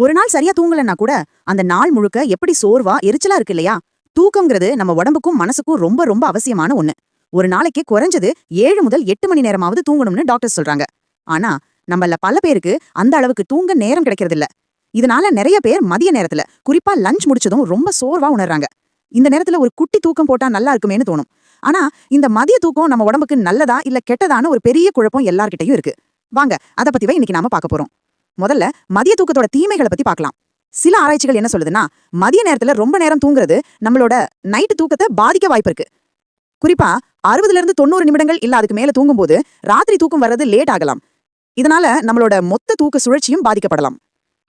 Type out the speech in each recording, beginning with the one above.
ஒரு நாள் சரியா தூங்கலன்னா கூட அந்த நாள் முழுக்க எப்படி சோர்வா எரிச்சலா இருக்கு இல்லையா? தூக்கம்ங்கிறது நம்ம உடம்புக்கும் மனசுக்கும் ரொம்ப ரொம்ப அவசியமான ஒண்ணு. ஒரு நாளைக்கு குறைஞ்சது 7 முதல் 8 மணி நேரமாவது தூங்கணும்னு டாக்டர் சொல்றாங்க. ஆனா நம்மள பல பேருக்கு அந்த அளவுக்கு தூங்க நேரம் கிடைக்கிறது இல்ல. இதனால நிறைய பேர் மதிய நேரத்துல, குறிப்பா லஞ்ச் முடிச்சதும் ரொம்ப சோர்வா உணர்றாங்க. இந்த நேரத்துல ஒரு குட்டி தூக்கம் போட்டா நல்லா இருக்குமேனு தோணும். ஆனா இந்த மதிய தூக்கம் நம்ம உடம்புக்கு நல்லதா இல்ல கெட்டதான ஒரு பெரிய குழப்பம் எல்லார்கிட்டயும் இருக்கு. வாங்க அத பத்திவே இன்னைக்கு நாம பார்க்க போறோம். முதல்ல மதிய தூக்கத்தோட தீமைகளை பத்தி பார்க்கலாம். சில ஆராய்ச்சிகள் என்ன சொல்லுதுன்னா, மதிய நேரத்துல ரொம்ப நேரம் தூங்குறது நம்மளோட நைட்டு தூக்கத்தை பாதிக்க வாய்ப்பு இருக்கு. குறிப்பா 60ல இருந்து 90 நிமிடங்கள் இல்ல அதுக்கு மேல தூங்கும்போது ராத்திரி தூக்கம் வர்றது லேட் ஆகலாம். இதனால நம்மளோட மொத்த தூக்க சுழற்சியும் பாதிக்கப்படலாம்.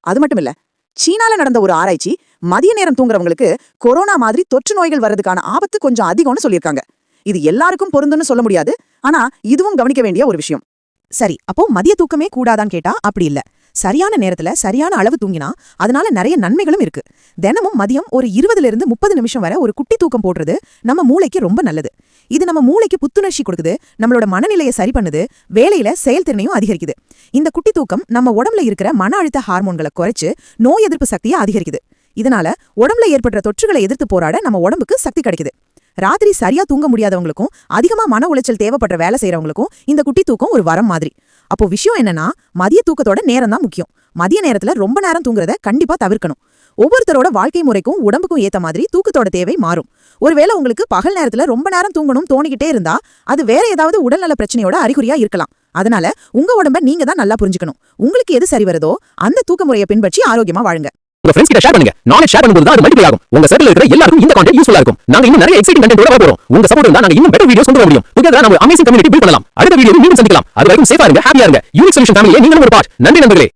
அது மட்டும் இல்ல, சீனால நடந்த ஒரு ஆராய்ச்சி மதிய நேரம் தூங்குறவங்களுக்கு கொரோனா மாதிரி தொற்று நோய்கள் வர்றதுக்கான ஆபத்து கொஞ்சம் அதிகம்னு சொல்லியிருக்காங்க. இது எல்லாருக்கும் பொருந்துன்னு சொல்ல முடியாது, ஆனா இதுவும் கவனிக்க வேண்டிய ஒரு விஷயம். சரி, அப்போ மதிய தூக்கமே கூடாதான்னு கேட்டா அப்படி இல்ல. சரியான நேரத்துல சரியான அளவு தூங்கினா அதனால நிறைய நன்மைகளும் இருக்கு. தினமும் மதியம் ஒரு 20ல இருந்து 30 நிமிஷம் வரை ஒரு குட்டி தூக்கம் போடுறது நம்ம மூளைக்கு ரொம்ப நல்லது. இது நம்ம மூளைக்கு புத்துணர்ச்சி கொடுக்குது, நம்மளோட மனநிலையை சரி பண்ணுது, வேலையில செயல்திறனையும் அதிகரிக்குது. இந்த குட்டி தூக்கம் நம்ம உடம்புல இருக்கிற மன அழுத்த ஹார்மோன்களை குறைச்சு நோய் எதிர்ப்பு சக்தியை அதிகரிக்குது. இதனால உடம்புல ஏற்படுற தொற்றுகளை எதிர்த்து போராட நம்ம உடம்புக்கு சக்தி கிடைக்குது. ராத்திரி சரியா தூங்க முடியாதவங்களுக்கும் அதிகமா மன உளைச்சல் தேவைப்படுற வேலை செய்யறவங்களுக்கும் இந்த குட்டி தூக்கம் ஒரு வரம் மாதிரி. அப்போ விஷயம் என்னன்னா, மதிய தூக்கத்தோட நேரம் தான் முக்கியம். மதிய நேரத்துல ரொம்ப நேரம் தூங்குறத கண்டிப்பா தவிர்க்கணும். ஒவ்வொருத்தரோட வாழ்க்கை முறைக்கும் உடம்புக்கும் ஏத்த மாதிரி தூக்கத்தோட தேவை மாறும். ஒருவேளை உங்களுக்கு பகல் நேரத்துல ரொம்ப நேரம் தூங்கணும் தோணிக்கிட்டே இருந்தா அது வேற ஏதாவது உடல்நல பிரச்சனையோட அறிகுறியா இருக்கலாம். அதனால உங்க உடம்ப நீங்க தான் நல்லா புரிஞ்சுக்கணும். உங்களுக்கு எது சரி வருதோ அந்த தூக்க முறையை பின்பற்றி ஆரோக்கியமா வாழுங்க. உங்க ஃப்ரெண்ட்ஸ் கிட்ட ஷேர் பண்ணுங்க. நாலேஜ் ஷேர் பண்ணும்போது தான் அது மல்டிப்ளை ஆகும். உங்க சர்க்கிள்ல இருக்கிற எல்லாருக்கும் இந்த கண்டென்ட் யூஸ்ஃபுல்லா இருக்கும். நாங்க இன்னும் நிறைய எக்ஸைட்டிங் கண்டென்ட்டோட வர போறோம். உங்க சப்போர்ட் இருந்தா நாங்க இன்னும் பெட்டர் வீடியோஸ் கொண்டு வர முடியும். டுகெதரா நம்ம ஒரு அமேசிங் கம்யூனிட்டி பில்ட் பண்ணலாம். அடுத்த வீடியோவில் மீண்டும் சந்திக்கலாம். அது வரைக்கும் சேஃபா இருங்க, ஹாப்பியா இருங்க. யூனிக் சொல்யூஷன் ஃபேமிலியே நீங்களும் ஒரு பார்ட். நன்றி நண்பர்களே.